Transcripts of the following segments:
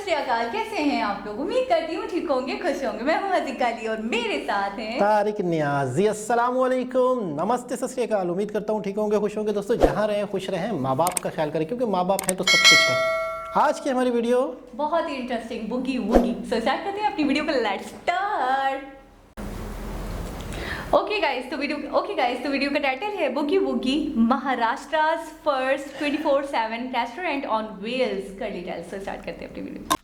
श्री अकाल, कैसे हैं आप लोग? उम्मीद करती हूँ ठीक होंगे, खुश होंगे। मैं हूँ हज़ीका अली और मेरे साथ हैं तारिक नियाजी। अस्सलाम वालेकुम, नमस्ते, सत श्री अकाल। उम्मीद करता हूँ ठीक होंगे, खुश होंगे। दोस्तों जहाँ रहें खुश रहें, माँ बाप का ख्याल करें क्योंकि माँ बाप हैं तो सब कुछ है। आज की हमारी वीडियो बहुत ही इंटरेस्टिंग, बुगी वुगी। सो स्टार्ट करते हैं अपनी वीडियो को। Let's start. ओके गाइस, तो वीडियो का टाइटल है बुगी वुगी, महाराष्ट्र's फर्स्ट 24/7 रेस्टोरेंट ऑन व्हील्स। कर डिटेल्स। सो स्टार्ट करते हैं अपनी वीडियो।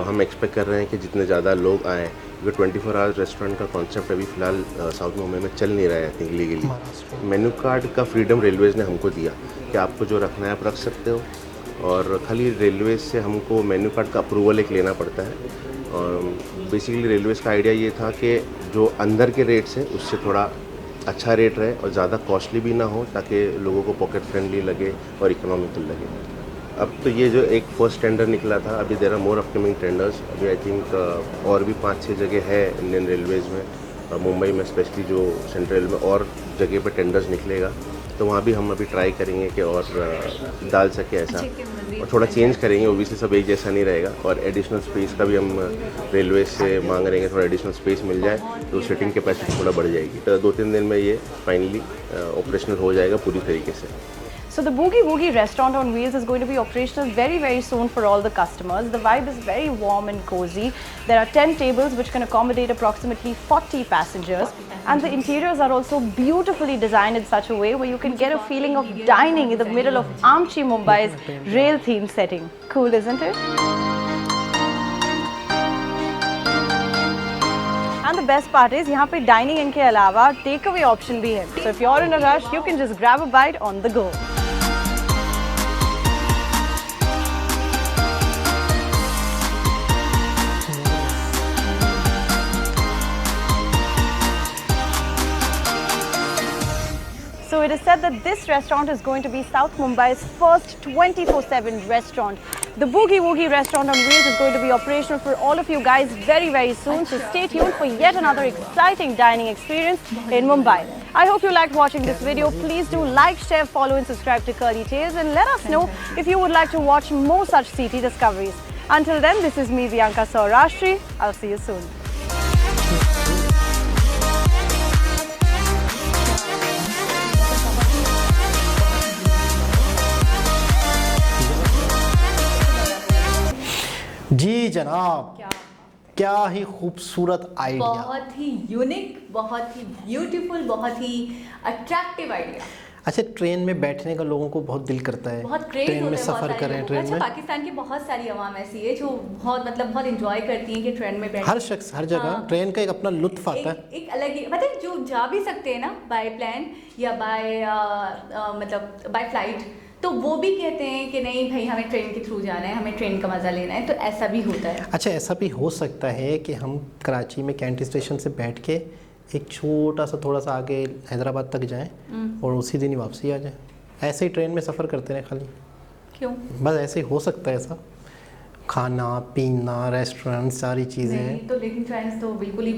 हम एक्सपेक्ट कर रहे हैं कि जितने ज़्यादा लोग आएँ, क्योंकि 24 आवर्स रेस्टोरेंट का कॉन्सेप्ट अभी फ़िलहाल साउथ मुंबई में चल नहीं रहा है। I think legally menu card का फ्रीडम रेलवेज़ ने हमको दिया कि आपको जो रखना है आप रख सकते हो, और खाली रेलवेज़ से हमको मेन्यू कार्ड का अप्रूवल एक लेना पड़ता है। और बेसिकली रेलवेज़ का आइडिया ये था कि जो अंदर के रेट्स हैं उससे थोड़ा अच्छा रेट रहे और ज़्यादा कॉस्टली भी ना हो, ताकि लोगों को पॉकेट फ्रेंडली लगे और इकोनॉमिकल लगे। अब तो ये जो एक फर्स्ट टेंडर निकला था, अभी there are more upcoming tenders. अभी आई थिंक और भी 5-6 जगह है इंडियन रेलवेज़ में, मुंबई में स्पेशली जो सेंट्रल में और जगह पे टेंडर्स निकलेगा, तो वहाँ भी हम अभी ट्राई करेंगे कि और डाल सके ऐसा, और थोड़ा चेंज करेंगे। ओबियसली सब एक जैसा नहीं रहेगा, और एडिशनल स्पेस का भी हम रेलवे से मांग रहे हैं, थोड़ा एडिशनल स्पेस मिल जाए तो सीटिंग कैपेसिटी थोड़ा बढ़ जाएगी। तो 2-3 दिन में ये फाइनली ऑपरेशनल हो जाएगा पूरी तरीके से। So the Boogie Woogie restaurant on wheels is going to be operational very soon for all the customers. The vibe is very warm and cozy. There are 10 tables which can accommodate approximately 40 passengers, and the interiors are also beautifully designed in such a way where you can get a feeling of dining in the middle of Amchi Mumbai's rail themed setting. Cool, isn't it? And the best part is यहाँ पे dining in के अलावा takeaway option भी है. So if you're in a rush, you can just grab a bite on the go. So it is said that this restaurant is going to be South Mumbai's first 24/7 restaurant. The Boogie Woogie restaurant on wheels is going to be operational for all of you guys very soon. So stay tuned for yet another exciting dining experience in Mumbai. I hope you liked watching this video. Please do like, share, follow and subscribe to Curly Tales, and let us know if you would like to watch more such city discoveries. Until then, this is me, Viyanka Saurashtree. I'll see you soon. जी जनाब, क्या ही खूबसूरत idea, बहुत ही unique, बहुत ही beautiful, बहुत ही attractive idea. अच्छा, train में बैठने का लोगों को बहुत दिल करता है, बहुत क्रेज ट्रेन होता में है, बहुत सफ़र सारे करें, लोगों का। ट्रेन अच्छा, में पाकिस्तान की बहुत सारी अवाम ऐसी है जो बहुत मतलब बहुत इंजॉय करती हैं कि ट्रेन में बैठ हर शख्स हर जगह हाँ। ट्रेन का एक अपना लुत्फ आता है। एक अलग ही मतलब जो जा भी सकते हैं ना बाय प्लान या बाय मतलब बाय फ्लाइट, तो वो भी कहते हैं कि नहीं भाई हमें ट्रेन के थ्रू जाना है, हमें ट्रेन का मज़ा लेना है, तो ऐसा भी होता है। अच्छा, ऐसा भी हो सकता है कि हम कराची में कैंट स्टेशन से बैठ के एक छोटा सा थोड़ा सा आगे हैदराबाद तक जाएं और उसी दिन ही वापसी आ जाए, ऐसे ही ट्रेन में सफ़र करते रहें खाली। क्यों? बस ऐसे ही हो सकता है ऐसा, खाना पीना रेस्टोरेंट सारी चीज़ें नहीं हैं। तो लेकिन ट्रेन तो बिल्कुल ही,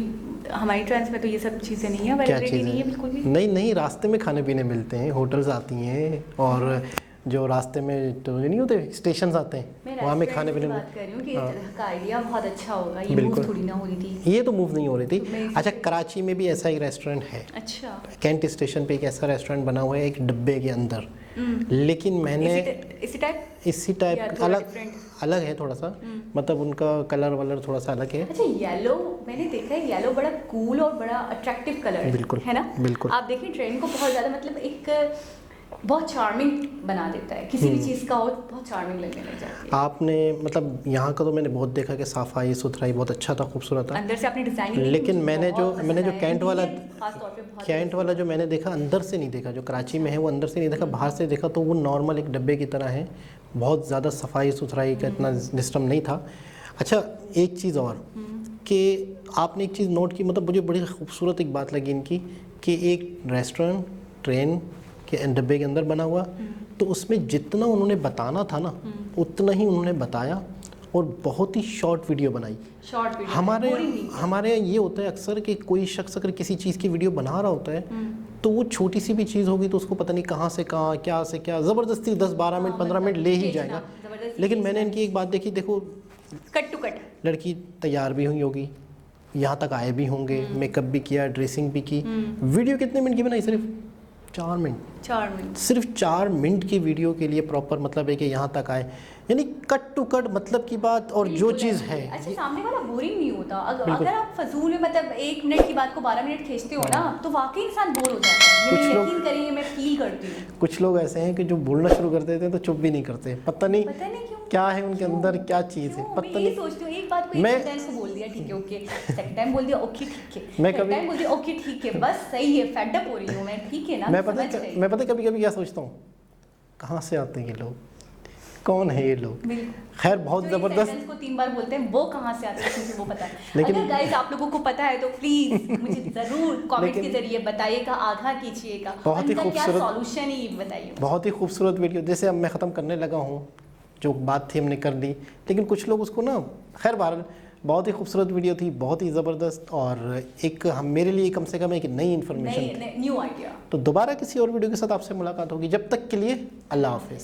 हमारी ट्रेन में तो ये सब चीज़ें नहीं है, क्या वैलिडिटी नहीं है बिल्कुल भी। चीज़ें? नहीं नहीं, रास्ते में खाने पीने मिलते हैं, होटल्स आती हैं, और जो रास्ते में तो नहीं होते स्टेशन आते मैं हैं, वहाँ में रेस्टोरेंट खाने की पीने बात कर रही हूँ कि हाँ। इस तरह का आइडिया बहुत अच्छा होगा, ये बिल्कुल। मूव थोड़ी ना हो रही थी। ये तो मूव नहीं हो रही तो मैं थी। इसी अच्छा, से- कराची में भी ऐसा एक रेस्टोरेंट है, अच्छा, कैंट स्टेशन पे एक ऐसा रेस्टोरेंट बना हुआ है एक डिब्बे के अंदर, लेकिन मैंने इसी टाइप। इसी या टाइप थोड़ा अलग different? अलग है थोड़ा सा, मतलब उनका कलर वलर थोड़ा सा अलग है। अच्छा, येलो मैंने देखा है, येलो बड़ा कूल और बड़ा अट्रैक्टिव कलर बिल्कुल, है ना। बिल्कुल। आप देखें ट्रेन को बहुत ज़्यादा मतलब एक बहुत चार्मिंग बना देता है, किसी भी चीज़ का हो बहुत चार्मिंग लगने लग जाती है। आपने मतलब यहाँ का तो मैंने बहुत देखा कि सफाई सुथराई बहुत अच्छा था, खूबसूरत था, अंदर से आपने डिज़ाइन, लेकिन मैंने जो कैंट वाला खासतौर पे बहुत कैंट वाला जो मैंने देखा अंदर से नहीं देखा, जो कराची में है वो अंदर से नहीं देखा, बाहर से देखा तो वो नॉर्मल एक डब्बे की तरह है, बहुत ज़्यादा सफाई सुथराई का इतना सिस्टम नहीं था। अच्छा, एक चीज़ और कि आपने एक चीज़ नोट की, मतलब मुझे बड़ी खूबसूरत एक बात लगी इनकी कि एक रेस्टोरेंट ट्रेन के डब्बे के अंदर बना हुआ, तो उसमें जितना उन्होंने बताना था ना उतना ही उन्होंने बताया और बहुत ही शॉर्ट वीडियो बनाई। शॉर्ट वीडियो हमारे यहाँ ये होता है अक्सर कि कोई शख्स अगर किसी चीज़ की वीडियो बना रहा होता है तो वो छोटी सी भी चीज़ होगी तो उसको पता नहीं कहाँ से कहाँ क्या से क्या ज़बरदस्ती 10-12 मिनट 15 मिनट ले ही जाएगा। लेकिन मैंने इनकी एक बात देखी, देखो कट टू कट लड़की तैयार भी हुई होगी, यहाँ तक आए भी होंगे, मेकअप भी किया, ड्रेसिंग भी की, वीडियो कितने मिनट की बनाई? सिर्फ 4 मिनट। 4 मिनट सिर्फ 4 मिनट की वीडियो के लिए प्रॉपर मतलब है कि यहाँ तक आए, यानी कट टू कट मतलब की बात। और जो चीज़ है अच्छा, सामने वाला बोरिंग नहीं होता। अगर आप फजूल में मतलब 1 मिनट की बात को 12 मिनट खींचते हो ना, तो वाकई इंसान बोर हो जाता है। ये कुछ मैं लोग- यकीन करेंगे, मैं फील करती हूँ। कुछ लोग ऐसे हैं कि जो बोलना शुरू कर देते हैं तो चुप भी नहीं करते, पता नहीं क्यों क्या है उनके अंदर, क्या चीज़ है, क्यों? पता मैं ये नहीं। सोचती हूँ, एक बात को मैं- एक सेंटेंस को बोल दिया ठीक है ओके, सेकंड टाइम बोल दिया ओके ठीक है, मैं थर्ड कभी- टाइम बोल दिया ओके ठीक है, बस सही है, फेड अप हो रही हूँ मैं, ठीक है ना, मैं समझ गई। पता कभी कभी क्या सोचता हूँ, कहाँ से आते हैं ये लोग, कौन है ये लोग। बिल्कुल। खैर बहुत जो इस ज़बरदस्त। sentence को 3 बार बोलते हैं वो कहाँ से आते हैं मुझे वो पता है। लेकिन- अगर गाइस आप लोगों को पता है तो प्लीज मुझे जरूर कमेंट के लेकिन- जरिए बताइएगा, आगाह कीजिएगा, बहुत ही उनका क्या खूबसूरत- सॉल्यूशन है ये बताइए। बहुत ही खूबसूरत वीडियो, जैसे अब मैं ख़त्म करने लगा हूँ, जो बात थी हमने कर ली, लेकिन कुछ लोग उसको ना, खैर बहरहाल बहुत ही खूबसूरत वीडियो थी, बहुत ही ज़बरदस्त, और एक हम मेरे लिए कम से कम एक नई इन्फॉर्मेशन थी। New idea. तो दोबारा किसी और वीडियो के साथ आपसे मुलाकात होगी, जब तक के लिए अल्लाह हाफिज़।